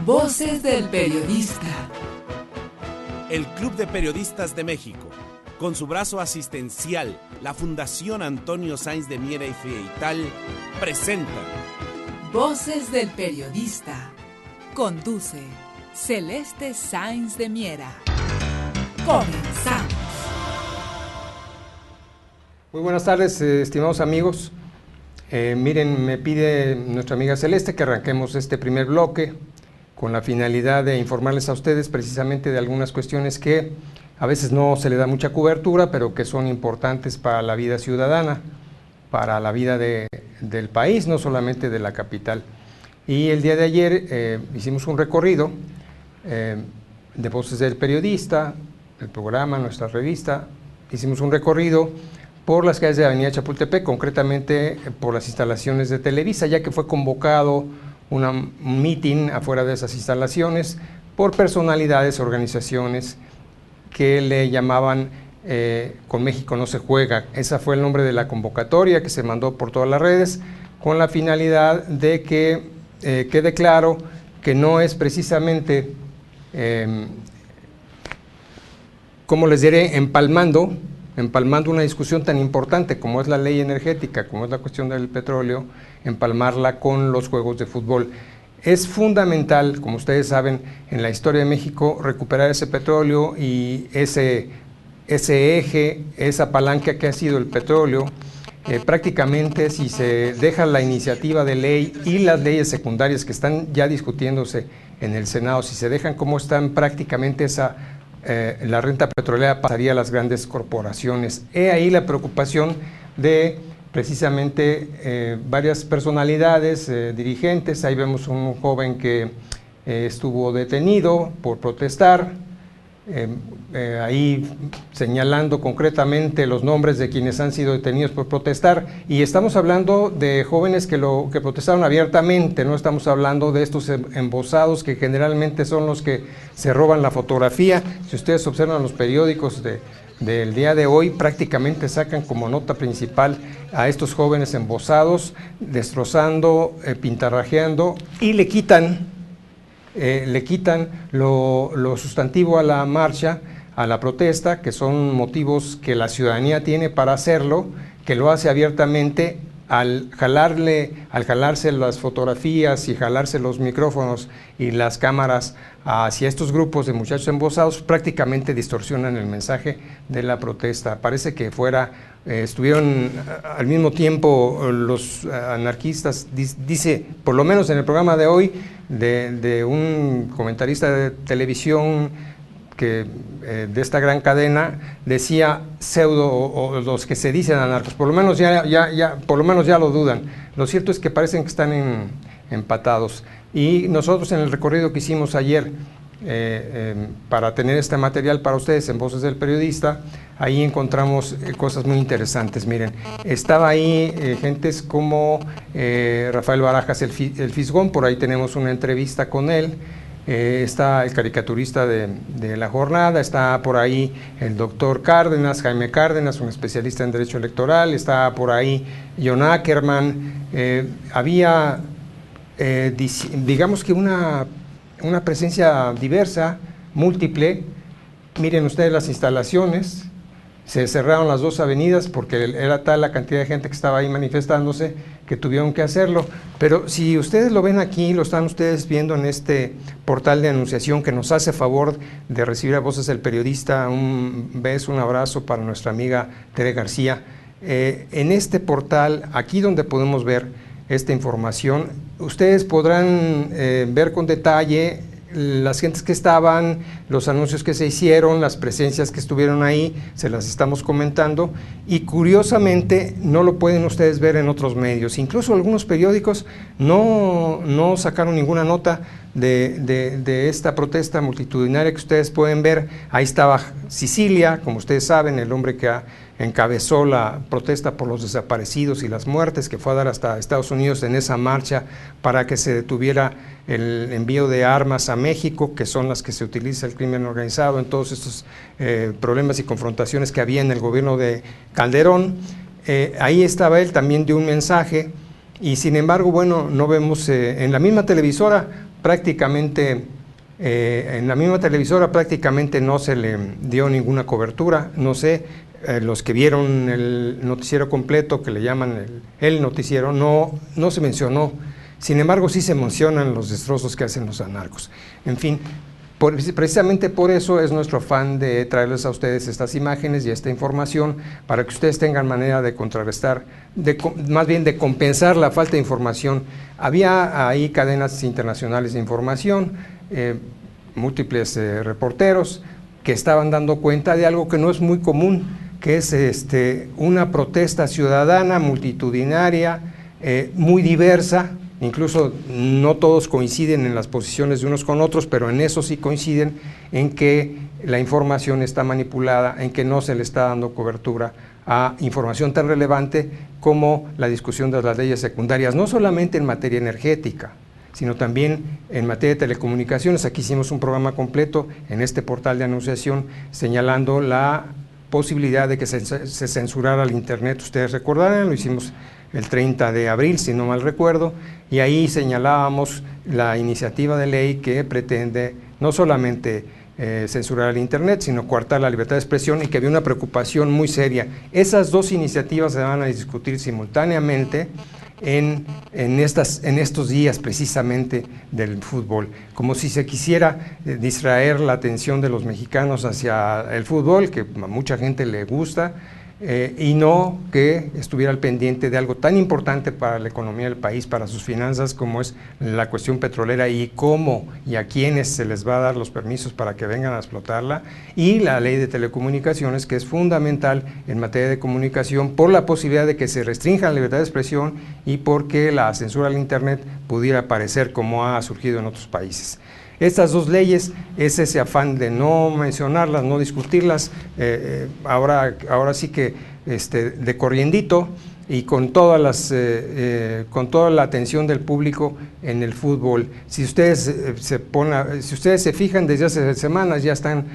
Voces del Periodista. El Club de Periodistas de México, con su brazo asistencial, la Fundación Antonio Sáenz de Miera y Feital, presenta Voces del Periodista. Conduce Celeste Sáenz de Miera. Comenzamos. Muy buenas tardes, estimados amigos. Miren, me pide nuestra amiga Celeste que arranquemos este primer bloque con la finalidad de informarles a ustedes precisamente de algunas cuestiones que a veces no se le da mucha cobertura, pero que son importantes para la vida ciudadana, para la vida del país, no solamente de la capital. Y el día de ayer hicimos un recorrido de Voces del Periodista, el programa, nuestra revista. Hicimos un recorrido por las calles de Avenida Chapultepec, concretamente por las instalaciones de Televisa, ya que fue convocado un meeting afuera de esas instalaciones por personalidades, organizaciones que le llamaban Con México no se juega. Ese fue el nombre de la convocatoria que se mandó por todas las redes, con la finalidad de que quede claro que no es precisamente, como les diré, empalmando una discusión tan importante como es la ley energética, como es la cuestión del petróleo, empalmarla con los juegos de fútbol. Es fundamental, como ustedes saben, en la historia de México, recuperar ese petróleo y ese eje, esa palanca que ha sido el petróleo. Prácticamente, si se deja la iniciativa de ley y las leyes secundarias que están ya discutiéndose en el Senado, si se dejan como están, prácticamente la renta petrolera pasaría a las grandes corporaciones. He ahí la preocupación de precisamente varias personalidades, dirigentes. Ahí vemos un joven que estuvo detenido por protestar, ahí señalando concretamente los nombres de quienes han sido detenidos por protestar, y estamos hablando de jóvenes que protestaron abiertamente, no estamos hablando de estos embosados que generalmente son los que se roban la fotografía. Si ustedes observan los periódicos del día de hoy, prácticamente sacan como nota principal a estos jóvenes embosados, destrozando, pintarrajeando, y le quitan lo sustantivo a la marcha, a la protesta, que son motivos que la ciudadanía tiene para hacerlo, que lo hace abiertamente. Al jalarse las fotografías y jalarse los micrófonos y las cámaras hacia estos grupos de muchachos embosados, prácticamente distorsionan el mensaje de la protesta. Parece que estuvieron al mismo tiempo los anarquistas, dice, por lo menos en el programa de hoy, de un comentarista de televisión de esta gran cadena, decía pseudo o los que se dicen anarcos, por lo menos ya lo dudan. Lo cierto es que parecen que están empatados. Y nosotros, en el recorrido que hicimos ayer para tener este material para ustedes en Voces del Periodista, ahí encontramos cosas muy interesantes. Miren, estaba ahí gentes como Rafael Barajas, el Fisgón. Por ahí tenemos una entrevista con él. Está el caricaturista de La Jornada, está por ahí el doctor Cárdenas, Jaime Cárdenas, un especialista en Derecho Electoral, está por ahí John Ackerman. Había, digamos que una presencia diversa, múltiple. Miren ustedes las instalaciones. Se cerraron las dos avenidas porque era tal la cantidad de gente que estaba ahí manifestándose que tuvieron que hacerlo. Pero si ustedes lo ven aquí, lo están ustedes viendo en este portal de anunciación que nos hace favor de recibir a Voces del Periodista. Un beso, un abrazo para nuestra amiga Tere García. En este portal, aquí donde podemos ver esta información, ustedes podrán ver con detalle las gentes que estaban, los anuncios que se hicieron, las presencias que estuvieron ahí, se las estamos comentando, y curiosamente no lo pueden ustedes ver en otros medios. Incluso algunos periódicos no sacaron ninguna nota de esta protesta multitudinaria que ustedes pueden ver. Ahí estaba Sicilia, como ustedes saben, el hombre que encabezó la protesta por los desaparecidos y las muertes, que fue a dar hasta Estados Unidos en esa marcha para que se detuviera el envío de armas a México, que son las que se utiliza el crimen organizado en todos estos problemas y confrontaciones que había en el gobierno de Calderón. Ahí estaba él, también dio un mensaje y sin embargo, bueno, no vemos en la misma televisora prácticamente no se le dio ninguna cobertura. No sé, los que vieron el noticiero completo, que le llaman el noticiero, no se mencionó. Sin embargo, sí se mencionan los destrozos que hacen los anarcos. En fin, precisamente por eso es nuestro afán de traerles a ustedes estas imágenes y esta información, para que ustedes tengan manera de contrarrestar, más bien de compensar la falta de información. Había ahí cadenas internacionales de información, múltiples reporteros que estaban dando cuenta de algo que no es muy común, que es una protesta ciudadana multitudinaria, muy diversa. Incluso no todos coinciden en las posiciones de unos con otros, pero en eso sí coinciden, en que la información está manipulada, en que no se le está dando cobertura a información tan relevante como la discusión de las leyes secundarias, no solamente en materia energética, sino también en materia de telecomunicaciones. Aquí hicimos un programa completo en este portal de anunciación señalando la posibilidad de que se censurara el Internet. Ustedes recordarán, lo hicimos el 30 de abril, si no mal recuerdo, y ahí señalábamos la iniciativa de ley que pretende no solamente censurar el Internet, sino coartar la libertad de expresión, y que había una preocupación muy seria. Esas dos iniciativas se van a discutir simultáneamente en estos días precisamente del fútbol, como si se quisiera distraer la atención de los mexicanos hacia el fútbol, que a mucha gente le gusta, y no que estuviera al pendiente de algo tan importante para la economía del país, para sus finanzas, como es la cuestión petrolera, y cómo y a quiénes se les va a dar los permisos para que vengan a explotarla, y la ley de telecomunicaciones, que es fundamental en materia de comunicación por la posibilidad de que se restrinja la libertad de expresión y porque la censura al Internet pudiera aparecer como ha surgido en otros países. Estas dos leyes, es ese afán de no mencionarlas, no discutirlas, ahora sí que de corriendito, y con toda la atención del público en el fútbol. Si ustedes se fijan, desde hace semanas ya están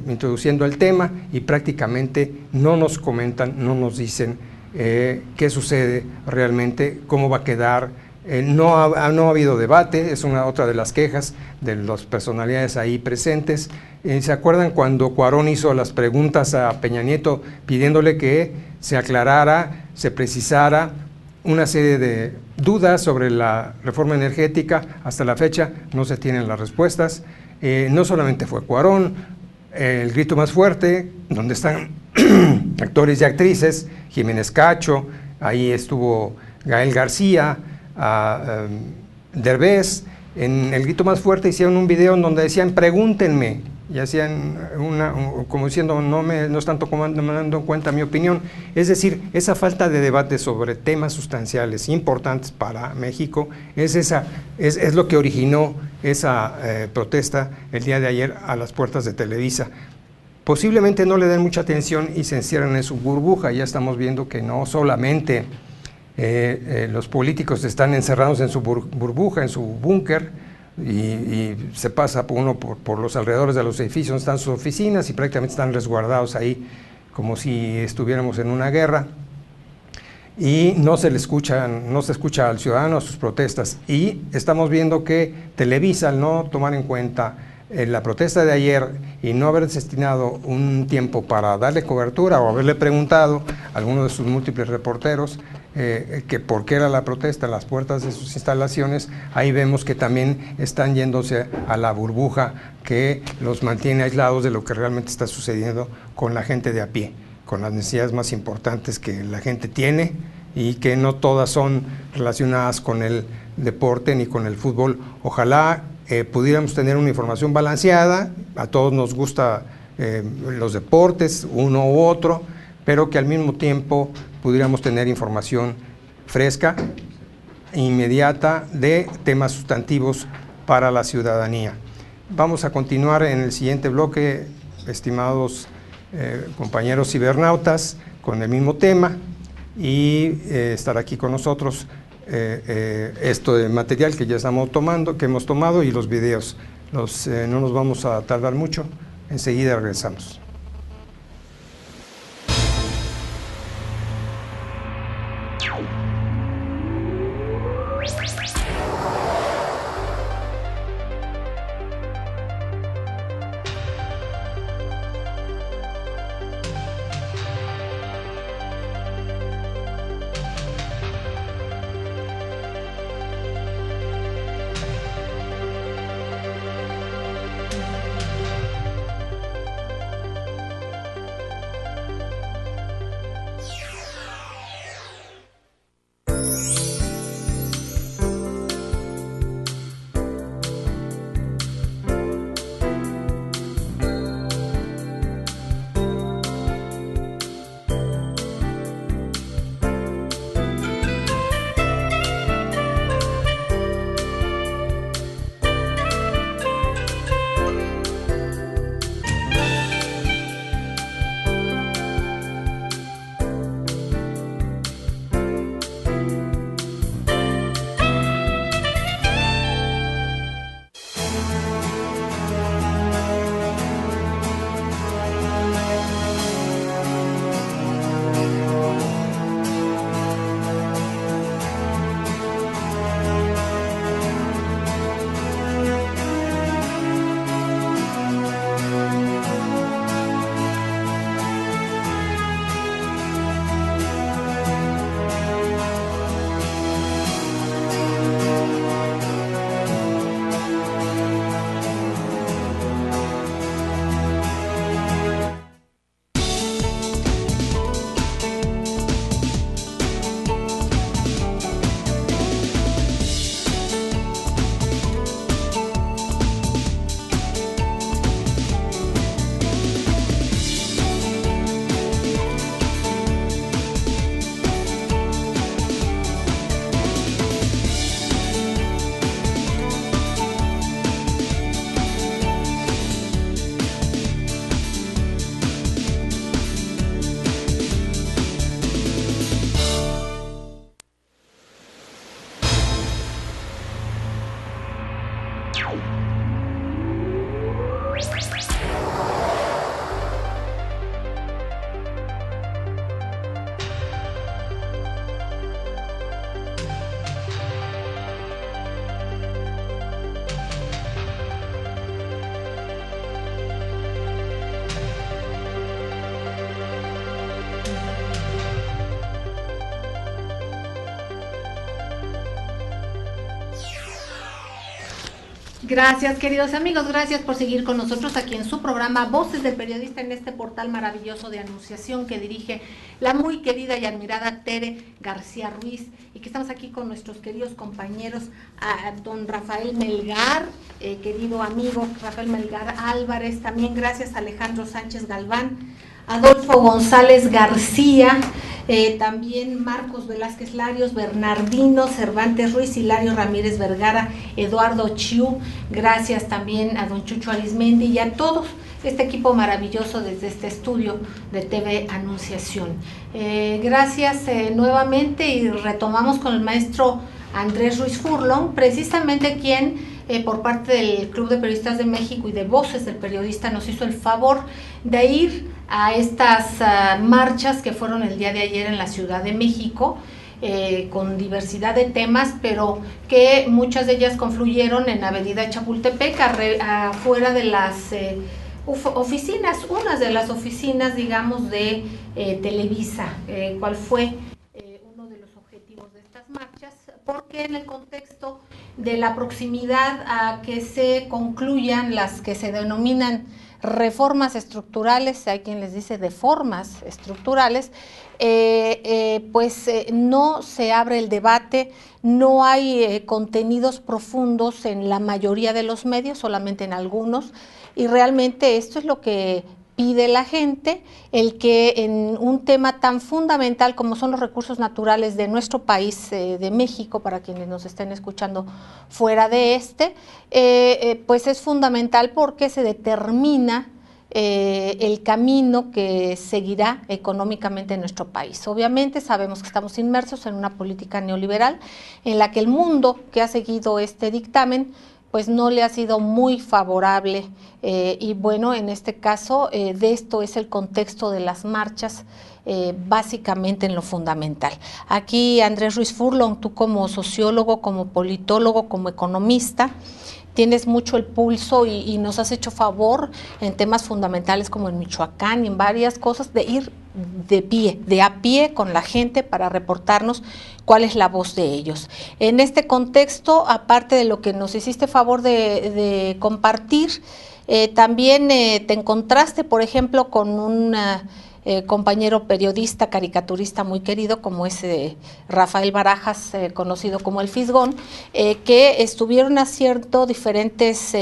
introduciendo el tema, y prácticamente no nos comentan, no nos dicen qué sucede realmente, cómo va a quedar. No ha habido debate, es otra de las quejas de las personalidades ahí presentes. ¿Se acuerdan cuando Cuarón hizo las preguntas a Peña Nieto pidiéndole que se aclarara, se precisara una serie de dudas sobre la reforma energética? Hasta la fecha no se tienen las respuestas. No solamente fue Cuarón, El Grito Más Fuerte, donde están actores y actrices, Jiménez Cacho, ahí estuvo Gael García, Derbez. En El Grito Más Fuerte hicieron un video en donde decían pregúntenme, y hacían como diciendo no están tomando en cuenta mi opinión. Es decir, esa falta de debate sobre temas sustanciales importantes para México es lo que originó esa protesta el día de ayer a las puertas de Televisa. Posiblemente no le den mucha atención y se encierran en su burbuja. Ya estamos viendo que no solamente los políticos están encerrados en su burbuja, en su búnker, y se pasa uno por los alrededores de los edificios donde están sus oficinas, y prácticamente están resguardados ahí como si estuviéramos en una guerra, y no se escucha al ciudadano, a sus protestas. Y estamos viendo que Televisa, al no tomar en cuenta la protesta de ayer y no haber destinado un tiempo para darle cobertura, o haberle preguntado a alguno de sus múltiples reporteros que por qué era la protesta a las puertas de sus instalaciones, ahí vemos que también están yéndose a la burbuja que los mantiene aislados de lo que realmente está sucediendo con la gente de a pie, con las necesidades más importantes que la gente tiene, y que no todas son relacionadas con el deporte ni con el fútbol. Ojalá pudiéramos tener una información balanceada. A todos nos gusta los deportes, uno u otro, pero que al mismo tiempo pudiéramos tener información fresca, inmediata, de temas sustantivos para la ciudadanía. Vamos a continuar en el siguiente bloque, estimados compañeros cibernautas, con el mismo tema, y estará aquí con nosotros esto de material que ya hemos tomado, y los videos. No nos vamos a tardar mucho, enseguida regresamos. Gracias, queridos amigos, gracias por seguir con nosotros aquí en su programa Voces del Periodista, en este portal maravilloso de anunciación que dirige la muy querida y admirada Tere García Ruiz, y que estamos aquí con nuestros queridos compañeros, a don Rafael Melgar, querido amigo Rafael Melgar Álvarez, también gracias a Alejandro Sánchez Galván, Adolfo González García, también Marcos Velázquez Larios, Bernardino Cervantes Ruiz, Hilario Ramírez Vergara, Eduardo Chiu, gracias también a don Chucho Arismendi y a todos este equipo maravilloso desde este estudio de TV Anunciación. Gracias nuevamente, y retomamos con el maestro Andrés Ruiz Furlong, precisamente quien por parte del Club de Periodistas de México y de Voces del Periodista nos hizo el favor de ir a estas marchas que fueron el día de ayer en la Ciudad de México, con diversidad de temas, pero que muchas de ellas confluyeron en Avenida Chapultepec, afuera de las oficinas, unas de las oficinas, digamos, de Televisa. ¿Cuál fue uno de los objetivos de estas marchas? Porque en el contexto de la proximidad a que se concluyan las que se denominan reformas estructurales, hay quien les dice deformas estructurales, no se abre el debate, no hay contenidos profundos en la mayoría de los medios, solamente en algunos, y realmente esto es lo que pide la gente, el que en un tema tan fundamental como son los recursos naturales de nuestro país, de México, para quienes nos estén escuchando fuera de pues es fundamental porque se determina el camino que seguirá económicamente en nuestro país. Obviamente sabemos que estamos inmersos en una política neoliberal en la que el mundo que ha seguido este dictamen pues no le ha sido muy favorable, y bueno, en este caso de esto es el contexto de las marchas, básicamente en lo fundamental. Aquí Andrés Ruiz Furlong, tú como sociólogo, como politólogo, como economista, tienes mucho el pulso y nos has hecho favor en temas fundamentales como en Michoacán y en varias cosas de ir de a pie con la gente para reportarnos cuál es la voz de ellos. En este contexto, aparte de lo que nos hiciste favor de compartir, también te encontraste, por ejemplo, con un compañero periodista, caricaturista muy querido, como es Rafael Barajas, conocido como el Fisgón, que estuvieron haciendo diferentes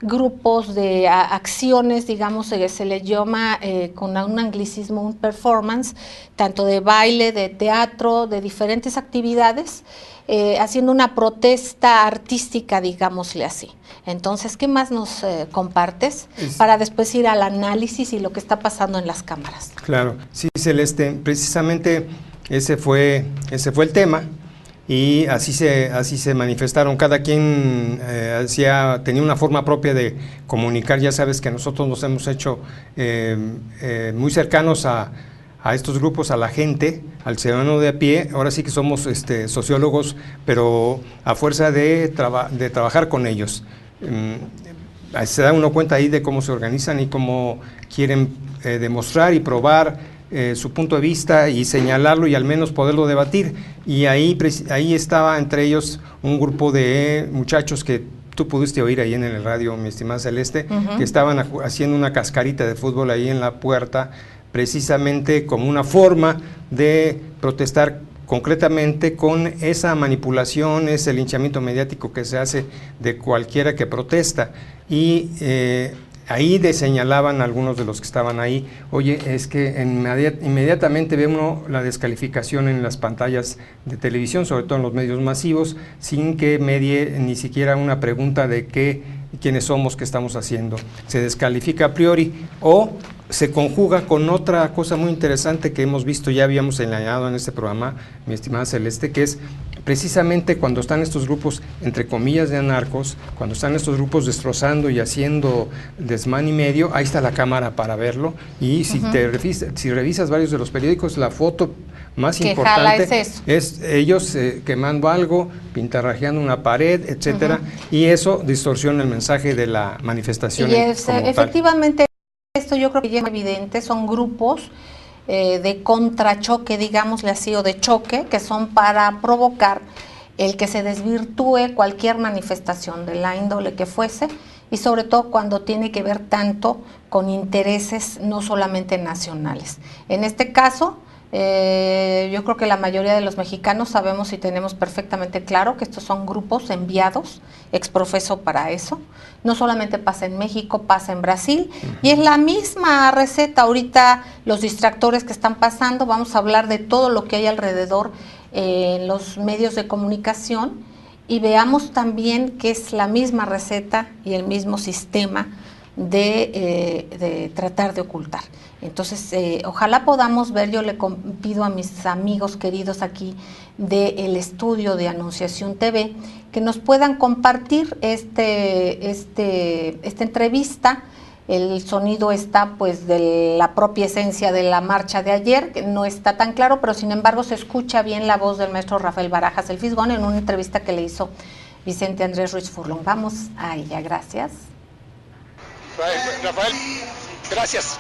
grupos de acciones, digamos, se le llama con un anglicismo, un performance, tanto de baile, de teatro, de diferentes actividades, haciendo una protesta artística, digámosle así. Entonces, ¿qué más nos compartes para después ir al análisis y lo que está pasando en las cámaras? Claro, sí, Celeste, precisamente ese fue el tema. Y así se manifestaron, cada quien tenía una forma propia de comunicar. Ya sabes que nosotros nos hemos hecho muy cercanos a estos grupos, a la gente, al ciudadano de a pie. Ahora sí que somos sociólogos, pero a fuerza de trabajar con ellos. Se da uno cuenta ahí de cómo se organizan y cómo quieren demostrar y probar su punto de vista y señalarlo y al menos poderlo debatir. Y ahí estaba entre ellos un grupo de muchachos que tú pudiste oír ahí en el radio, mi estimada Celeste, que estaban haciendo una cascarita de fútbol ahí en la puerta, precisamente como una forma de protestar concretamente con esa manipulación, ese linchamiento mediático que se hace de cualquiera que protesta. Y ahí señalaban algunos de los que estaban ahí, oye, es que inmediatamente ve uno la descalificación en las pantallas de televisión, sobre todo en los medios masivos, sin que medie ni siquiera una pregunta de quiénes somos, qué estamos haciendo. Se descalifica a priori o se conjuga con otra cosa muy interesante que hemos visto, ya habíamos señalado en este programa, mi estimada Celeste, que es precisamente cuando están estos grupos, entre comillas, de anarcos, cuando están estos grupos destrozando y haciendo desmán y medio, ahí está la cámara para verlo, y si si revisas varios de los periódicos, la foto más importante es ellos quemando algo, pintarrajeando una pared, etcétera, y eso distorsiona el mensaje de la manifestación. Y efectivamente esto yo creo que ya es evidente, son grupos de contrachoque, digámosle así, o de choque, que son para provocar el que se desvirtúe cualquier manifestación de la índole que fuese, y sobre todo cuando tiene que ver tanto con intereses no solamente nacionales. En este caso, yo creo que la mayoría de los mexicanos sabemos y tenemos perfectamente claro que estos son grupos enviados exprofeso para eso. No solamente pasa en México, pasa en Brasil, y es la misma receta. Ahorita los distractores que están pasando, vamos a hablar de todo lo que hay alrededor en los medios de comunicación, y veamos también que es la misma receta y el mismo sistema de tratar de ocultar. Entonces, ojalá podamos ver, yo le pido a mis amigos queridos aquí del estudio de Anunciación TV, que nos puedan compartir esta entrevista. El sonido está pues de la propia esencia de la marcha de ayer, que no está tan claro, pero sin embargo se escucha bien la voz del maestro Rafael Barajas el Fisgón en una entrevista que le hizo Vicente Andrés Ruiz Furlong. Vamos a ella, gracias. Rafael, gracias,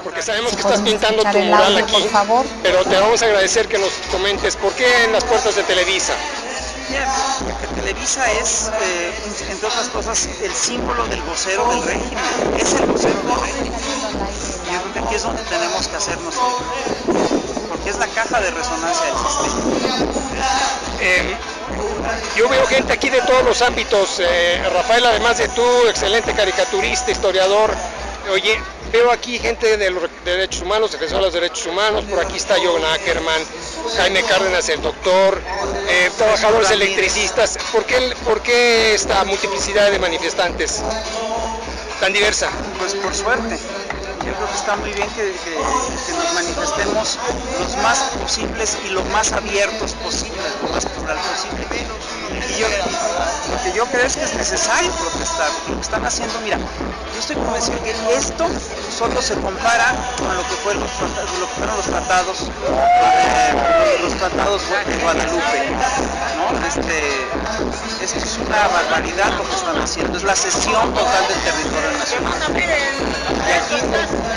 porque sabemos que estás pintando tu mural aquí, por favor, pero te vamos a agradecer que nos comentes por qué en las puertas de Televisa. Porque Televisa es, entre otras cosas, el símbolo del vocero del régimen, es el vocero del régimen. Yo creo que aquí es donde tenemos que hacernos, porque es la caja de resonancia del sistema. Yo veo gente aquí de todos los ámbitos, Rafael, además de tú, excelente caricaturista, historiador. Oye, veo aquí gente de los derechos humanos, defensor de los derechos humanos, por aquí está John Ackerman, Jaime Cárdenas, el doctor, trabajadores electricistas. ¿Por qué esta multiplicidad de manifestantes tan diversa? Pues por suerte. Yo creo que está muy bien que nos manifestemos los más posibles y lo más abiertos posibles, lo más plural posible. Y lo que yo creo es que es necesario protestar. Lo que están haciendo, mira, yo estoy convencido que esto solo se compara con lo que fueron los tratados de Guadalupe, ¿no? Esto es una barbaridad lo que están haciendo, es la cesión total del territorio nacional. Y aquí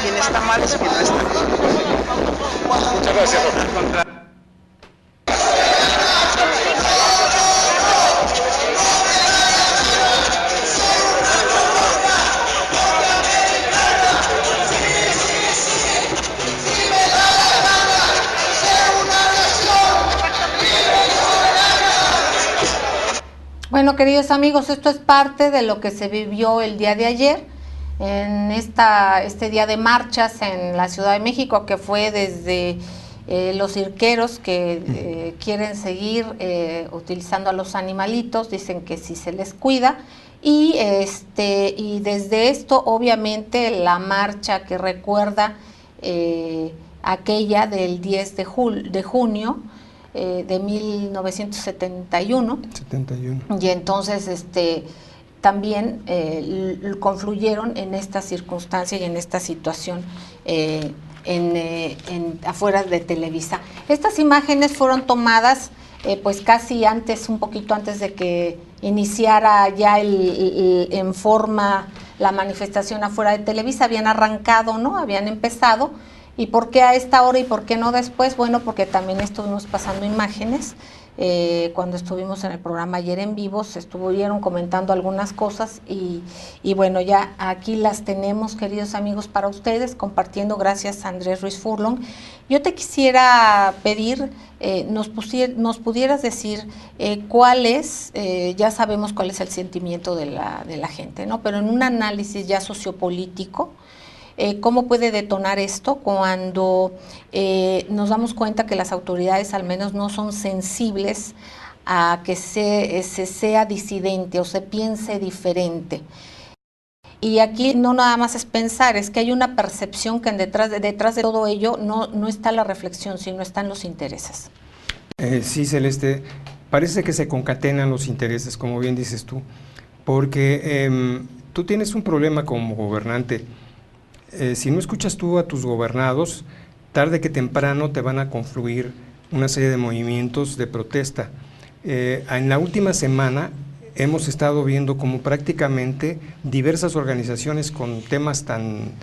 quien está mal es quien no está bien. Muchas gracias, Rafael. Bueno, queridos amigos, esto es parte de lo que se vivió el día de ayer, en este día de marchas en la Ciudad de México, que fue desde los cirqueros que quieren seguir utilizando a los animalitos, dicen que si se les cuida, y desde esto obviamente la marcha que recuerda aquella del 10 de junio de 1971. Y entonces también confluyeron en esta circunstancia y en esta situación afuera de Televisa. Estas imágenes fueron tomadas pues casi antes, un poquito antes de que iniciara ya en forma la manifestación afuera de Televisa. Habían arrancado, ¿no? Habían empezado. ¿Y por qué a esta hora y por qué no después? Bueno, porque también estuvimos pasando imágenes. Cuando estuvimos en el programa ayer en vivo, se estuvieron comentando algunas cosas y bueno, ya aquí las tenemos, queridos amigos, para ustedes, compartiendo. Gracias, Andrés Ruiz Furlong. Yo te quisiera pedir, nos pudieras decir cuál es, ya sabemos cuál es el sentimiento de la gente, ¿no? Pero en un análisis ya sociopolítico, ¿cómo puede detonar esto cuando nos damos cuenta que las autoridades al menos no son sensibles a que se sea disidente o se piense diferente? Y aquí no nada más es pensar, es que hay una percepción que detrás de todo ello no está la reflexión, sino están los intereses. Sí, Celeste, parece que se concatenan los intereses, como bien dices tú, porque tú tienes un problema como gobernante. Si no escuchas tú a tus gobernados, tarde que temprano te van a confluir una serie de movimientos de protesta. En la última semana hemos estado viendo como prácticamente diversas organizaciones con temas tan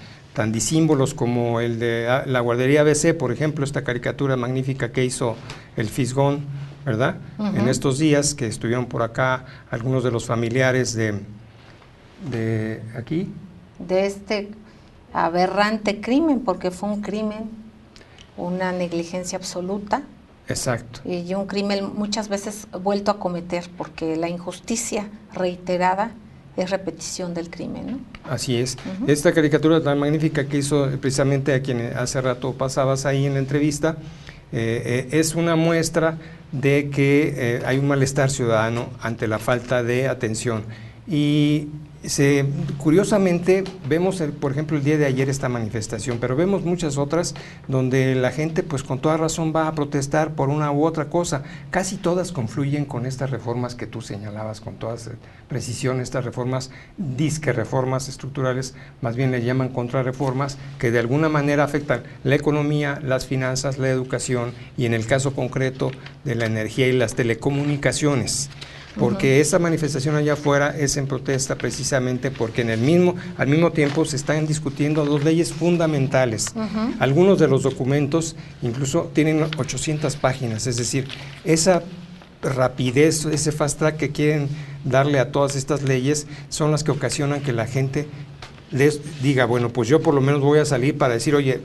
disímbolos como el de la guardería ABC, por ejemplo, esta caricatura magnífica que hizo el Fisgón, ¿verdad? En estos días que estuvieron por acá algunos de los familiares de aquí. De este aberrante crimen, porque fue un crimen, una negligencia absoluta. Exacto. Y un crimen muchas veces vuelto a cometer, porque la injusticia reiterada es repetición del crimen, ¿no? Así es. Esta caricatura tan magnífica que hizo precisamente a quien hace rato pasabas ahí en la entrevista, es una muestra de que hay un malestar ciudadano ante la falta de atención. Y curiosamente vemos, por ejemplo, el día de ayer esta manifestación, pero vemos muchas otras donde la gente pues con toda razón va a protestar por una u otra cosa. Casi todas confluyen con estas reformas que tú señalabas con toda precisión, estas reformas, disque reformas estructurales, más bien le llaman contrarreformas, que de alguna manera afectan la economía, las finanzas, la educación y en el caso concreto de la energía y las telecomunicaciones. Porque esa manifestación allá afuera es en protesta precisamente porque al mismo tiempo se están discutiendo dos leyes fundamentales. Algunos de los documentos incluso tienen 800 páginas, es decir, esa rapidez, ese fast track que quieren darle a todas estas leyes son las que ocasionan que la gente les diga, bueno, pues yo por lo menos voy a salir para decir, oye,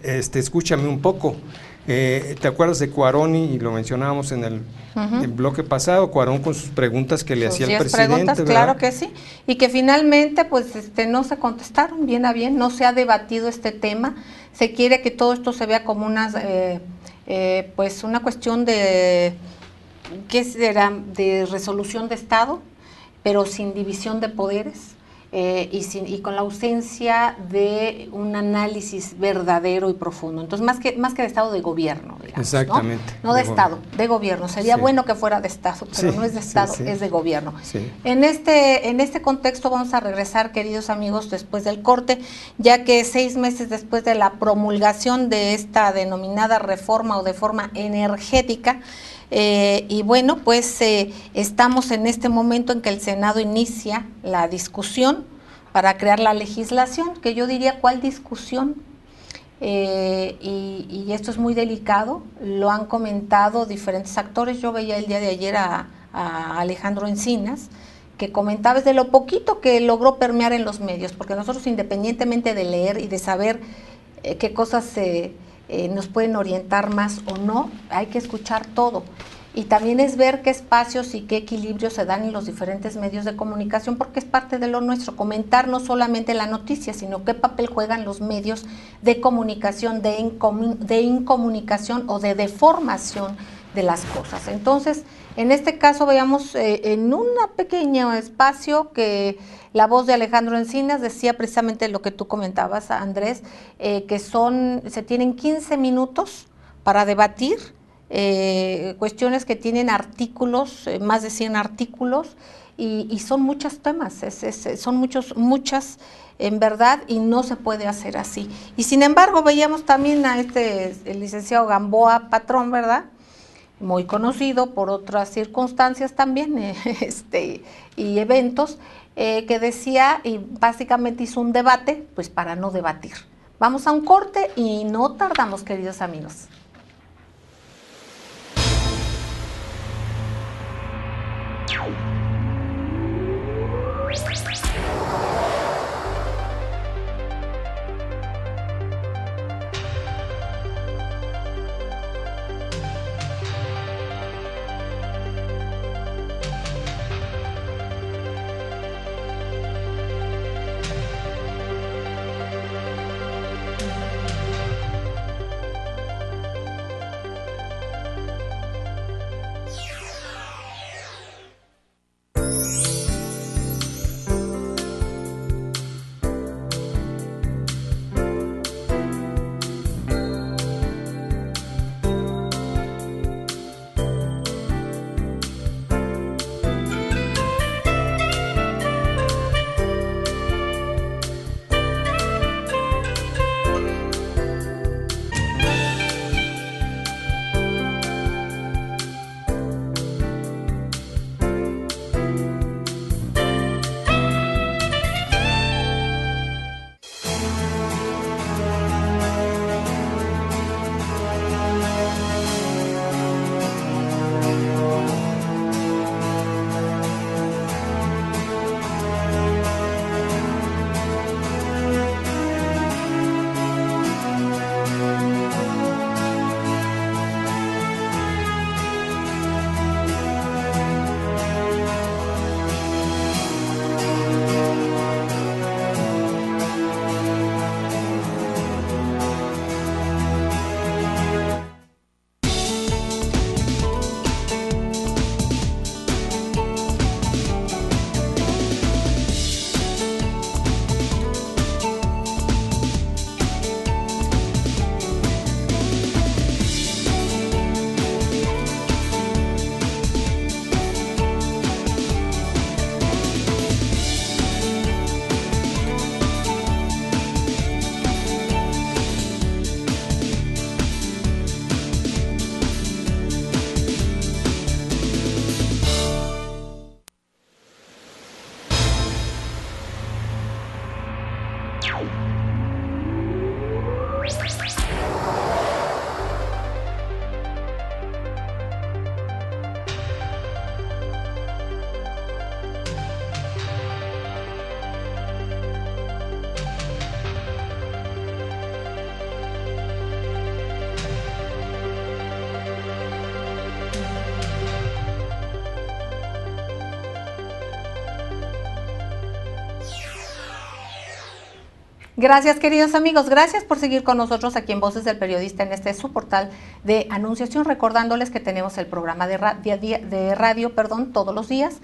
escúchame un poco. ¿Te acuerdas de Cuarón? Y lo mencionábamos en el bloque pasado, Cuarón con sus preguntas que le hacía el presidente, ¿verdad? Claro que sí, y que finalmente pues no se contestaron bien a bien, no se ha debatido este tema, se quiere que todo esto se vea como pues una cuestión de, ¿qué será?, de resolución de Estado, pero sin división de poderes. Y con la ausencia de un análisis verdadero y profundo. Entonces, más que de Estado, de gobierno, digamos. Exactamente. No de Estado, de gobierno. Sería bueno que fuera de Estado, pero no es de Estado, es de gobierno. En este contexto vamos a regresar, queridos amigos, después del corte, ya que 6 meses después de la promulgación de esta denominada reforma o reforma energética, y bueno, pues estamos en este momento en que el Senado inicia la discusión para crear la legislación, que yo diría, ¿cuál discusión? Y esto es muy delicado, lo han comentado diferentes actores. Yo veía el día de ayer a Alejandro Encinas, que comentaba de lo poquito que logró permear en los medios, porque nosotros, independientemente de leer y de saber qué cosas nos pueden orientar más o no, hay que escuchar todo. Y también es ver qué espacios y qué equilibrios se dan en los diferentes medios de comunicación, porque es parte de lo nuestro, comentar no solamente la noticia, sino qué papel juegan los medios de comunicación, de incomunicación o de deformación de las cosas. Entonces, en este caso veamos en un pequeño espacio que la voz de Alejandro Encinas decía precisamente lo que tú comentabas, Andrés, que se tienen 15 minutos para debatir cuestiones que tienen artículos, más de 100 artículos, y son muchos temas, son muchas en verdad, y no se puede hacer así. Y sin embargo veíamos también a el licenciado Gamboa Patrón, ¿verdad?, muy conocido por otras circunstancias también, y eventos, que decía, y básicamente hizo un debate, pues para no debatir. Vamos a un corte y no tardamos, queridos amigos. Gracias, queridos amigos, gracias por seguir con nosotros aquí en Voces del Periodista en este su portal de anunciación, recordándoles que tenemos el programa de radio, todos los días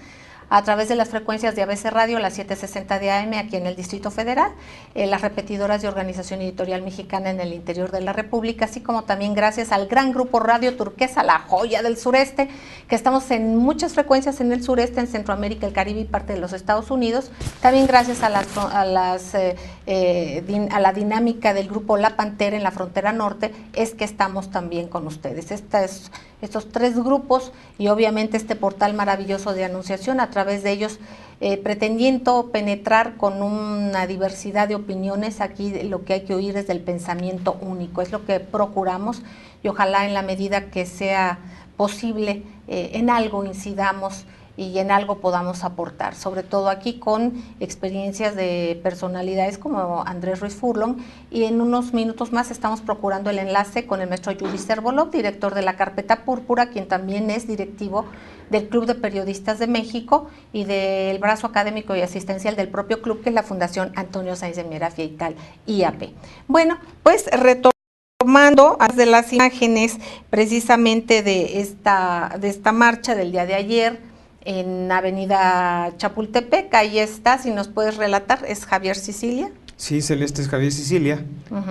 a través de las frecuencias de ABC Radio, las 760 de AM aquí en el Distrito Federal, las repetidoras de Organización Editorial Mexicana en el interior de la República, así como también gracias al gran grupo Radio Turquesa, la joya del sureste, que estamos en muchas frecuencias en el sureste, en Centroamérica, el Caribe y parte de los Estados Unidos. También gracias a la dinámica del grupo La Pantera en la frontera norte, es que estamos también con ustedes. Estos tres grupos y obviamente este portal maravilloso de anunciación, a través de ellos pretendiendo penetrar con una diversidad de opiniones. Aquí lo que hay que oír es del pensamiento único, es lo que procuramos y ojalá en la medida que sea posible en algo incidamos y en algo podamos aportar, sobre todo aquí con experiencias de personalidades como Andrés Ruiz Furlong, y en unos minutos más estamos procurando el enlace con el maestro Yuri Servolov, director de la Carpeta Púrpura, quien también es directivo del Club de Periodistas de México y del brazo académico y asistencial del propio club, que es la Fundación Antonio Sáenz de Miera Feital, IAP. Bueno, pues retomando de las imágenes precisamente de esta marcha del día de ayer, en Avenida Chapultepec, ahí está, si nos puedes relatar, es Javier Sicilia. Sí, Celeste, es Javier Sicilia,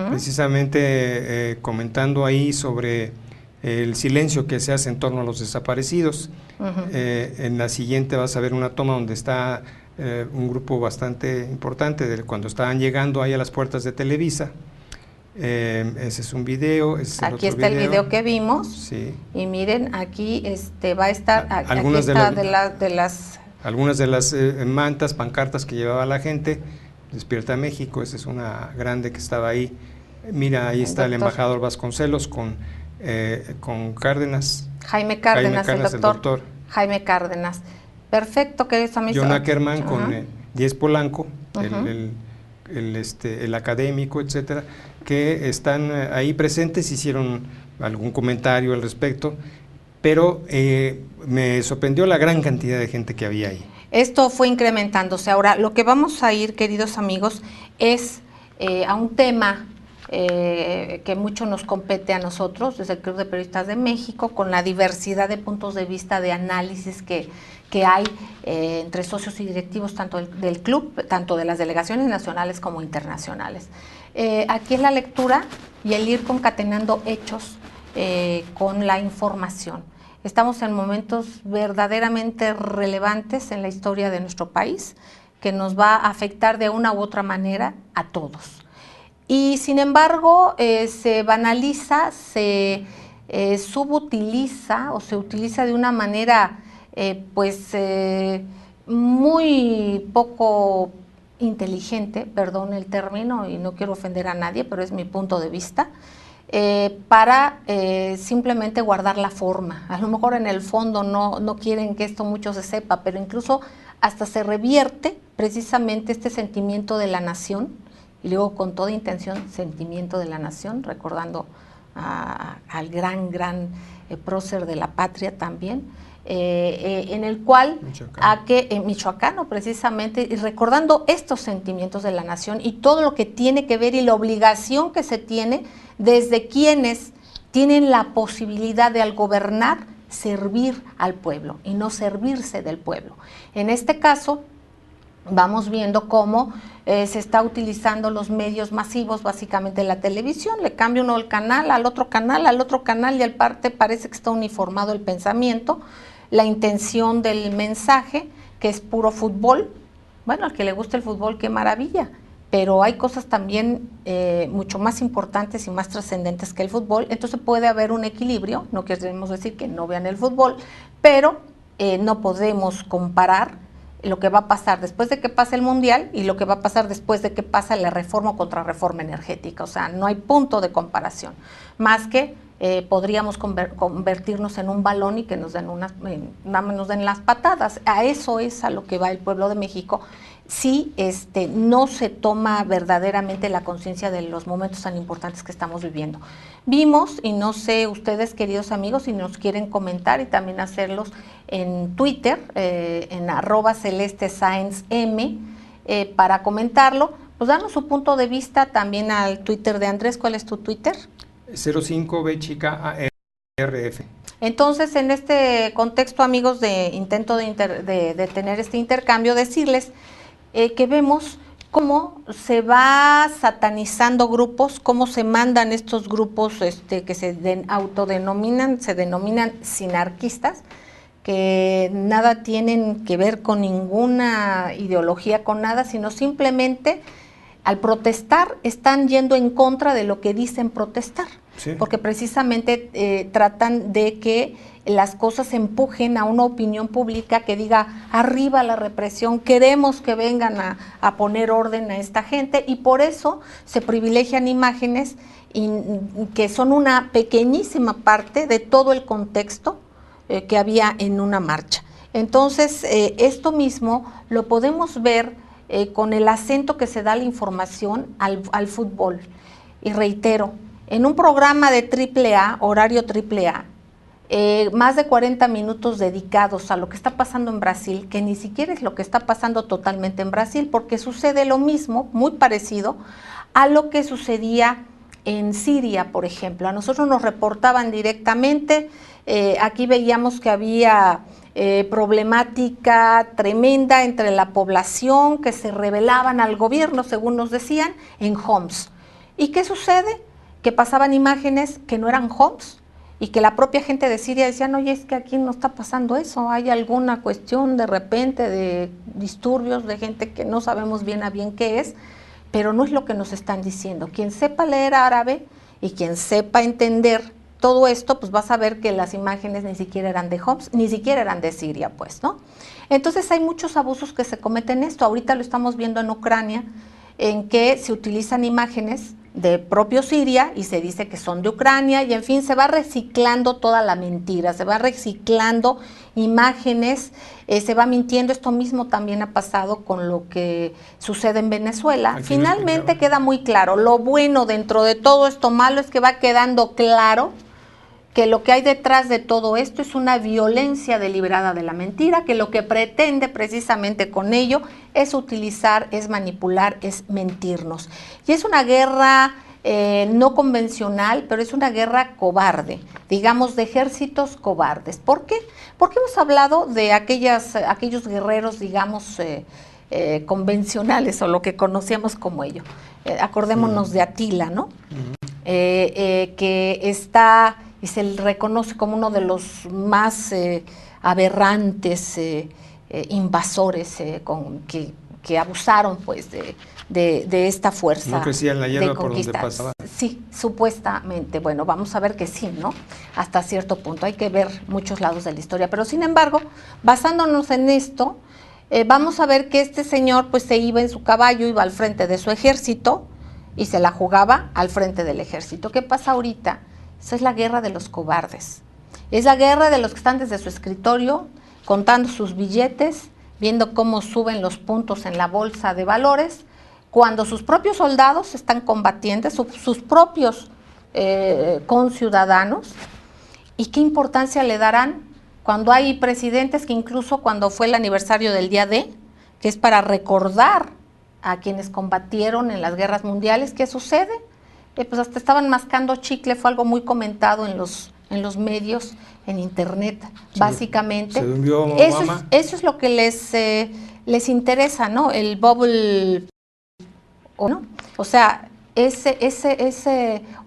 precisamente comentando ahí sobre el silencio que se hace en torno a los desaparecidos. En la siguiente vas a ver una toma donde está un grupo bastante importante, cuando estaban llegando ahí a las puertas de Televisa. Ese es un video. Aquí está el video que vimos. Sí. Y miren, aquí va a estar algunas de las mantas, pancartas que llevaba la gente. Despierta México, esa es una grande que estaba ahí. Mira, ahí está el embajador Vasconcelos con Cárdenas. Jaime Cárdenas, el doctor Jaime Cárdenas. Perfecto, que eso a mí. John Ackerman con Diez Polanco, el académico, etcétera, que están ahí presentes, hicieron algún comentario al respecto, pero me sorprendió la gran cantidad de gente que había ahí. Esto fue incrementándose. Ahora, lo que vamos a ir, queridos amigos, es a un tema que mucho nos compete a nosotros, desde el Club de Periodistas de México, con la diversidad de puntos de vista, de análisis que hay entre socios y directivos tanto del club, tanto de las delegaciones nacionales como internacionales. Aquí es la lectura y el ir concatenando hechos con la información. Estamos en momentos verdaderamente relevantes en la historia de nuestro país, que nos va a afectar de una u otra manera a todos. Y sin embargo, se banaliza, se subutiliza o se utiliza de una manera muy poco inteligente, perdón el término y no quiero ofender a nadie, pero es mi punto de vista, para simplemente guardar la forma. A lo mejor en el fondo no quieren que esto mucho se sepa, pero incluso hasta se revierte precisamente este sentimiento de la nación, y luego con toda intención, sentimiento de la nación, recordando al gran prócer de la patria también, en el cual michoacano precisamente, y recordando estos sentimientos de la nación y todo lo que tiene que ver y la obligación que se tiene desde quienes tienen la posibilidad de al gobernar servir al pueblo y no servirse del pueblo. En este caso vamos viendo cómo se está utilizando los medios masivos, básicamente la televisión, le cambia uno el canal al otro canal y al parte parece que está uniformado el pensamiento, la intención del mensaje, que es puro fútbol. Bueno, al que le guste el fútbol, qué maravilla, pero hay cosas también mucho más importantes y más trascendentes que el fútbol, entonces puede haber un equilibrio, no queremos decir que no vean el fútbol, pero no podemos comparar lo que va a pasar después de que pase el Mundial y lo que va a pasar después de que pasa la reforma o contrarreforma energética. O sea, no hay punto de comparación, más que podríamos convertirnos en un balón y que nos den nos den las patadas. A eso es a lo que va el pueblo de México si no se toma verdaderamente la conciencia de los momentos tan importantes que estamos viviendo. Vimos, y no sé ustedes, queridos amigos, si nos quieren comentar y también hacerlos en Twitter, en @CelesteSaenzM, para comentarlo, pues danos su punto de vista también al Twitter de Andrés. ¿Cuál es tu Twitter? 05BCHICARF. Entonces, en este contexto, amigos, de intento de tener este intercambio, decirles que vemos cómo se va satanizando grupos, cómo se mandan estos grupos que se denominan sinarquistas, que nada tienen que ver con ninguna ideología, con nada, sino simplemente al protestar están yendo en contra de lo que dicen protestar, sí, porque precisamente tratan de que las cosas empujen a una opinión pública que diga arriba la represión, queremos que vengan a poner orden a esta gente, y por eso se privilegian imágenes que son una pequeñísima parte de todo el contexto que había en una marcha. Entonces, esto mismo lo podemos ver con el acento que se da a la información al fútbol. Y reitero, en un programa de AAA, horario AAA, más de 40 minutos dedicados a lo que está pasando en Brasil, que ni siquiera es lo que está pasando totalmente en Brasil, porque sucede lo mismo, muy parecido a lo que sucedía en Siria, por ejemplo. A nosotros nos reportaban directamente, aquí veíamos que había problemática tremenda entre la población, que se rebelaban al gobierno, según nos decían, en Homs. ¿Y qué sucede? Que pasaban imágenes que no eran Homs, y que la propia gente de Siria decían, oye, es que aquí no está pasando eso, hay alguna cuestión de repente de disturbios, de gente que no sabemos bien a bien qué es, pero no es lo que nos están diciendo. Quien sepa leer árabe y quien sepa entender todo esto, pues va a saber que las imágenes ni siquiera eran de Homs, ni siquiera eran de Siria, pues, ¿no? Entonces hay muchos abusos que se cometen esto. Ahorita lo estamos viendo en Ucrania, en que se utilizan imágenes de propio Siria y se dice que son de Ucrania, y en fin, se va reciclando toda la mentira, se va reciclando imágenes, se va mintiendo. Esto mismo también ha pasado con lo que sucede en Venezuela. Finalmente queda muy claro, lo bueno dentro de todo esto malo es que va quedando claro que lo que hay detrás de todo esto es una violencia deliberada de la mentira, que lo que pretende precisamente con ello es utilizar, es manipular, es mentirnos. Y es una guerra no convencional, pero es una guerra cobarde, digamos, de ejércitos cobardes. ¿Por qué? Porque hemos hablado de aquellos guerreros, digamos, convencionales, o lo que conocíamos como ello. Acordémonos de Atila, ¿no? Que está y se le reconoce como uno de los más aberrantes invasores que abusaron, pues, de esta fuerza. No crecía en la hierba por donde pasaba. Sí, supuestamente. Bueno, vamos a ver que sí, ¿no? Hasta cierto punto. Hay que ver muchos lados de la historia. Pero, sin embargo, basándonos en esto, vamos a ver que este señor, pues, se iba en su caballo, iba al frente de su ejército y se la jugaba al frente del ejército. ¿Qué pasa ahorita? Esa es la guerra de los cobardes. Es la guerra de los que están desde su escritorio contando sus billetes, viendo cómo suben los puntos en la bolsa de valores, cuando sus propios soldados están combatiendo, sus propios conciudadanos. ¿Y qué importancia le darán cuando hay presidentes que, incluso cuando fue el aniversario del Día D, que es para recordar a quienes combatieron en las guerras mundiales, ¿qué sucede? Pues hasta estaban mascando chicle, fue algo muy comentado en los medios, en internet, básicamente. Se durmió Obama. Eso es lo que les interesa, ¿no? El bubble, ¿no? O sea,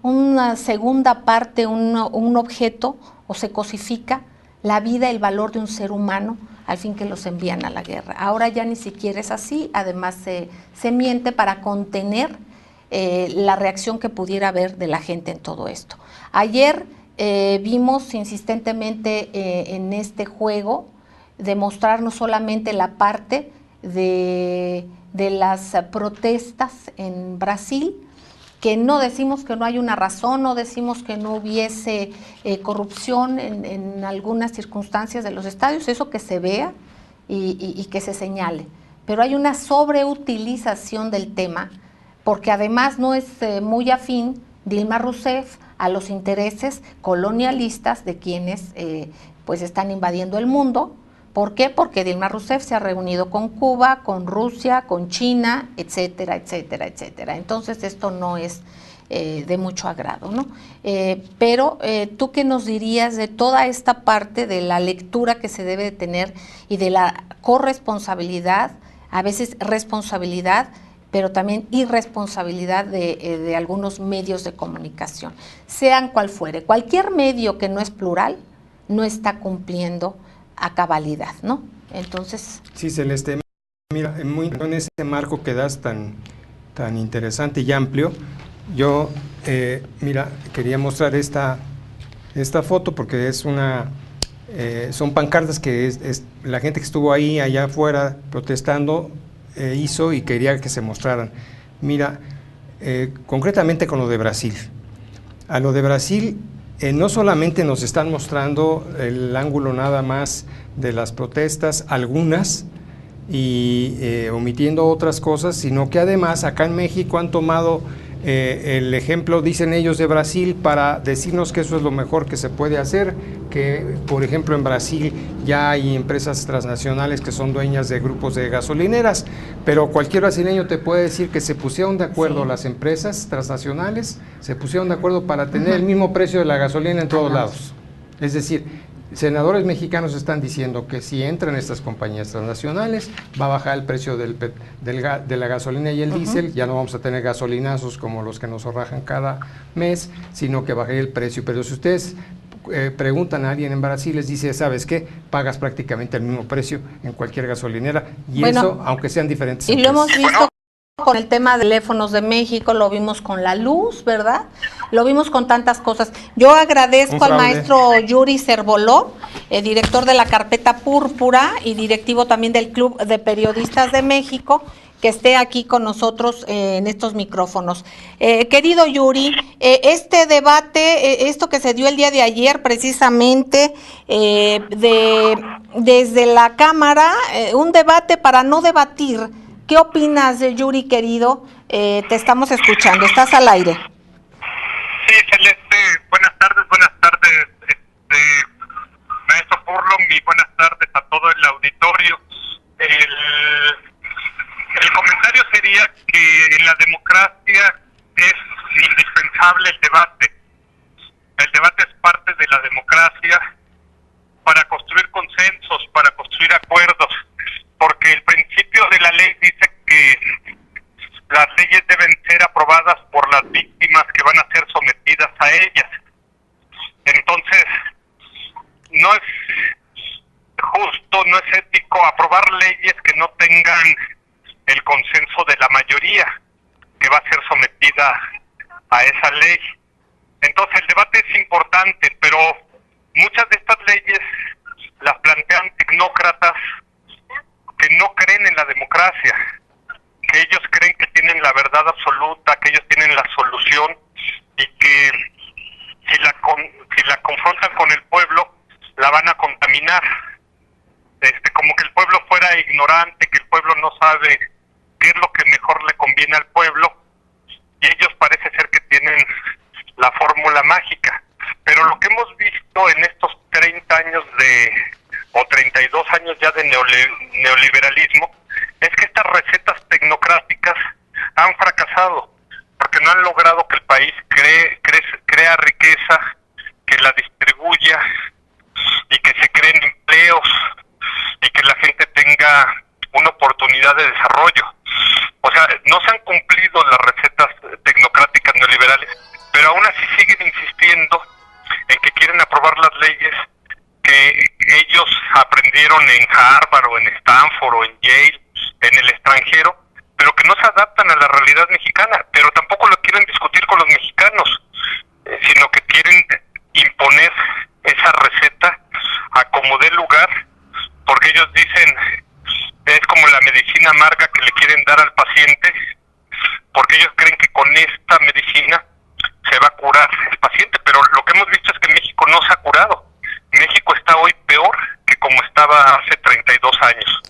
una segunda parte, un objeto, o se cosifica la vida, el valor de un ser humano, al fin que los envían a la guerra. Ahora ya ni siquiera es así, además se miente para contener la reacción que pudiera haber de la gente en todo esto. Ayer vimos insistentemente en este juego demostrar no solamente la parte de las protestas en Brasil, que no decimos que no hay una razón, no decimos que no hubiese corrupción en algunas circunstancias de los estadios, eso que se vea y que se señale, pero hay una sobreutilización del tema, porque además no es muy afín Dilma Rousseff a los intereses colonialistas de quienes pues están invadiendo el mundo, ¿Por qué? Porque Dilma Rousseff se ha reunido con Cuba, con Rusia, con China, etcétera, etcétera, etcétera. Entonces esto no es de mucho agrado, ¿no? Pero ¿tú qué nos dirías de toda esta parte de la lectura que se debe de tener y de la corresponsabilidad, a veces responsabilidad, pero también irresponsabilidad de algunos medios de comunicación, sean cual fuere? Cualquier medio que no es plural no está cumpliendo a cabalidad, ¿no? Entonces... Sí, Celeste, mira, en ese marco que das tan interesante y amplio, yo, mira, quería mostrar esta foto porque es son pancartas que la gente que estuvo ahí, allá afuera, protestando, hizo y quería que se mostraran. Mira, concretamente con lo de Brasil. A lo de Brasil, no solamente nos están mostrando el ángulo nada más de las protestas, algunas, y omitiendo otras cosas, sino que además acá en México han tomado el ejemplo, dicen ellos, de Brasil para decirnos que eso es lo mejor que se puede hacer, que por ejemplo en Brasil ya hay empresas transnacionales que son dueñas de grupos de gasolineras, pero cualquier brasileño te puede decir que se pusieron de acuerdo las empresas transnacionales, se pusieron de acuerdo para tener el mismo precio de la gasolina en todos lados. Es decir, senadores mexicanos están diciendo que si entran estas compañías transnacionales va a bajar el precio de la gasolina y el diésel, ya no vamos a tener gasolinazos como los que nos rajan cada mes, sino que bajaría el precio. Pero si ustedes preguntan a alguien en Brasil, les dice, ¿sabes qué? Pagas prácticamente el mismo precio en cualquier gasolinera, y bueno, eso aunque sean diferentes. Y lo hemos visto con el tema de teléfonos de México, lo vimos con la luz, ¿verdad? Lo vimos con tantas cosas. Yo agradezco al maestro Yuri Cervoló, director de la Carpeta Púrpura y directivo también del Club de Periodistas de México, que esté aquí con nosotros en estos micrófonos. Querido Yuri, este debate, esto que se dio el día de ayer precisamente desde la Cámara, un debate para no debatir. ¿Qué opinas, Yuri, querido? Te estamos escuchando, estás al aire. Sí, Celeste, buenas tardes, maestro Furlong, y buenas tardes a todo el auditorio. El comentario sería que en la democracia es indispensable el debate. El debate es parte de la democracia para construir consensos, para construir acuerdos, porque el principio de la ley dice que las leyes deben ser aprobadas por las víctimas que van a ser sometidas a ellas. Entonces, no es justo, no es ético aprobar leyes que no tengan el consenso de la mayoría que va a ser sometida a esa ley. Entonces, el debate es importante, pero muchas de estas leyes las plantean tecnócratas que no creen en la democracia, que ellos creen que tienen la verdad absoluta, que ellos tienen la solución, y que si la confrontan con el pueblo, la van a contaminar. Como que el pueblo fuera ignorante, que el pueblo no sabe qué es lo que mejor le conviene al pueblo, y ellos parece ser que tienen la fórmula mágica. Pero lo que hemos visto en estos 30 años o 32 años ya de neoliberalismo, es que estas recetas tecnocráticas han fracasado, porque no han logrado que el país crea riqueza, que la distribuya, y que se creen empleos, y que la gente tenga una oportunidad de desarrollo. O sea, no se han cumplido las recetas tecnocráticas neoliberales, pero aún así siguen insistiendo en que quieren aprobar las leyes que ellos aprendieron en Harvard o en Stanford o en Yale, en el extranjero, pero que no se adaptan a la realidad mexicana, pero tampoco lo quieren discutir con los mexicanos, sino que quieren imponer esa receta a como dé lugar, porque ellos dicen, es como la medicina amarga que le quieren dar al paciente, porque ellos creen que con esta medicina se va a curar el paciente, pero lo que hemos visto es que México no se ha curado. México está hoy peor que como estaba hace 32 años.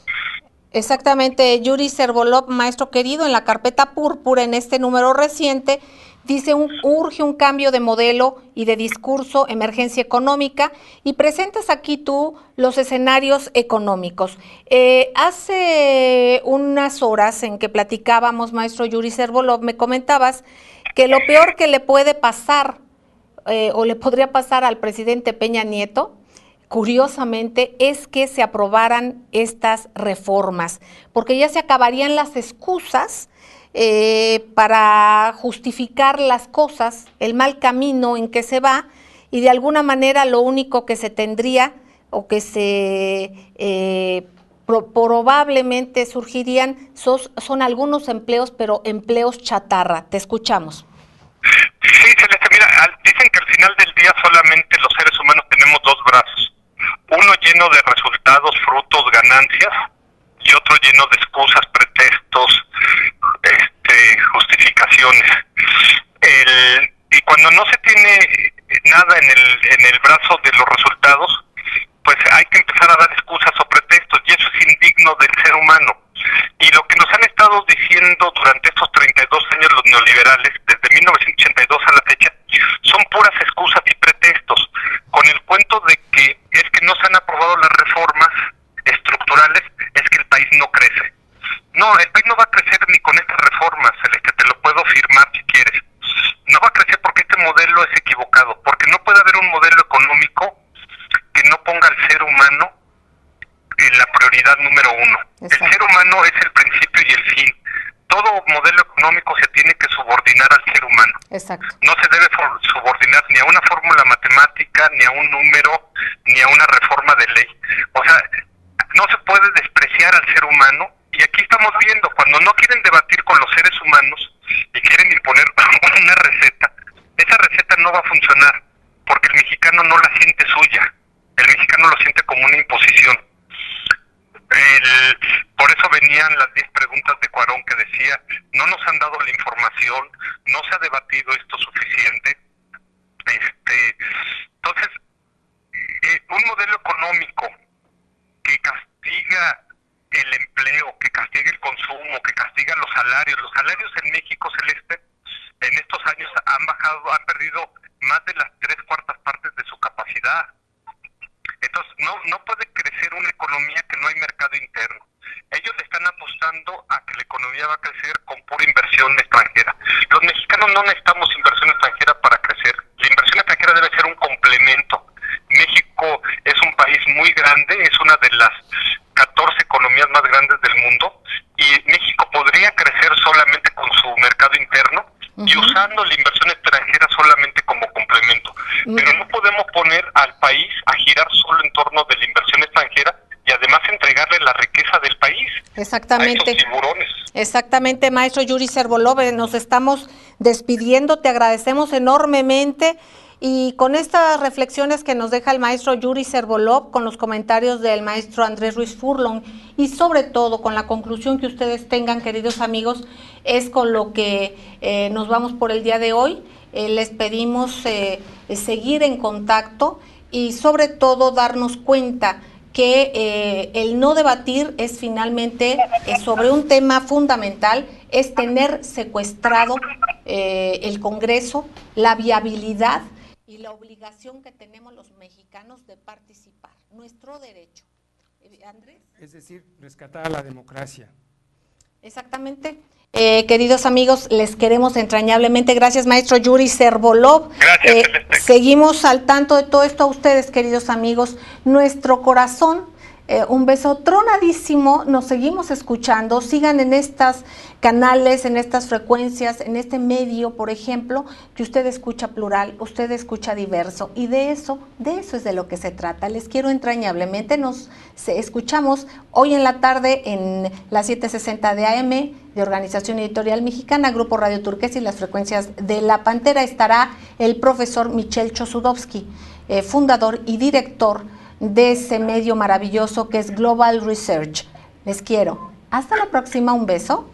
Exactamente, Yuri Cervoló, maestro querido, en la Carpeta Púrpura, en este número reciente, Dice, urge un cambio de modelo y de discurso, emergencia económica, y presentas aquí tú los escenarios económicos. Hace unas horas en que platicábamos, maestro Yuri Servolov, me comentabas que lo peor que le puede pasar o le podría pasar al presidente Peña Nieto, curiosamente, es que se aprobaran estas reformas, porque ya se acabarían las excusas para justificar las cosas, el mal camino en que se va, y de alguna manera lo único que se tendría o que se probablemente surgirían son algunos empleos, pero empleos chatarra. Te escuchamos. Sí, Celeste, mira, dicen que al final del día solamente los seres humanos tenemos dos brazos, uno lleno de resultados, frutos, ganancias, y otro lleno de excusas, pretextos, justificaciones. Y cuando no se tiene nada en el brazo de los resultados, pues hay que empezar a dar excusas o pretextos, y eso es indigno del ser humano. Y lo que nos han estado diciendo durante estos 32 años los neoliberales, desde 1982 a la fecha, son puras excusas y pretextos, con el cuento de que es que no se han aprobado las reformas estructurales, es que el país no crece. No, el país no va a crecer ni con estas reformas, Celeste, te lo puedo firmar si quieres. No va a crecer porque este modelo es equivocado, porque no puede haber un modelo económico que no ponga al ser humano en la prioridad número uno. Exacto. El ser humano es el principio y el fin. Todo modelo económico se tiene que subordinar al ser humano. Exacto. No se debe subordinar ni a una fórmula matemática, ni a un número, ni a una reforma de ley. O sea, no se puede despreciar al ser humano, y aquí estamos viendo, cuando no quieren debatir con los seres humanos y quieren imponer una receta, esa receta no va a funcionar, porque el mexicano no la siente suya, el mexicano lo siente como una imposición. Por eso venían las 10 preguntas de Cuarón que decía, no nos han dado la información, no se ha debatido esto suficiente. Entonces, un modelo económico que castiga el empleo, que castiga el consumo, que castiga los salarios. Los salarios en México, Celeste, en estos años han perdido más de las 3/4 partes de su capacidad. Entonces, no puede crecer una economía que no hay mercado interno. Ellos le están apostando a que la economía va a crecer con pura inversión extranjera. Los mexicanos no necesitamos inversión extranjera para crecer. La inversión extranjera debe ser un complemento. México es un país muy grande, es una de las 14 economías más grandes del mundo, y México podría crecer solamente con su mercado interno y usando la inversión extranjera solamente como complemento. Pero no podemos poner al país a girar solo en torno de la inversión extranjera y además entregarle la riqueza del país. Exactamente. A esos tiburones. Exactamente, maestro Yuri Servolov, nos estamos despidiendo, te agradecemos enormemente. Y con estas reflexiones que nos deja el maestro Yuri Servolov, con los comentarios del maestro Andrés Ruiz Furlong, y sobre todo con la conclusión que ustedes tengan, queridos amigos, es con lo que nos vamos por el día de hoy. Les pedimos seguir en contacto y sobre todo darnos cuenta que el no debatir es finalmente sobre un tema fundamental, es tener secuestrado el Congreso, la viabilidad y la obligación que tenemos los mexicanos de participar, nuestro derecho. Andrés. Es decir, rescatar a la democracia. Exactamente. Queridos amigos, les queremos entrañablemente. Gracias, maestro Yuri Servolov. Gracias, seguimos al tanto de todo esto a ustedes, queridos amigos. Nuestro corazón, un beso tronadísimo. Nos seguimos escuchando. Sigan en estos canales, en estas frecuencias, en este medio, por ejemplo, que usted escucha plural, usted escucha diverso. Y de eso es de lo que se trata. Les quiero entrañablemente. Nos escuchamos hoy en la tarde en las 7:60 de AM de Organización Editorial Mexicana, Grupo Radio Turquesa y las frecuencias de La Pantera. Estará el profesor Michel Chosudovsky, fundador y director de ese medio maravilloso que es Global Research. Les quiero. Hasta la próxima. Un beso.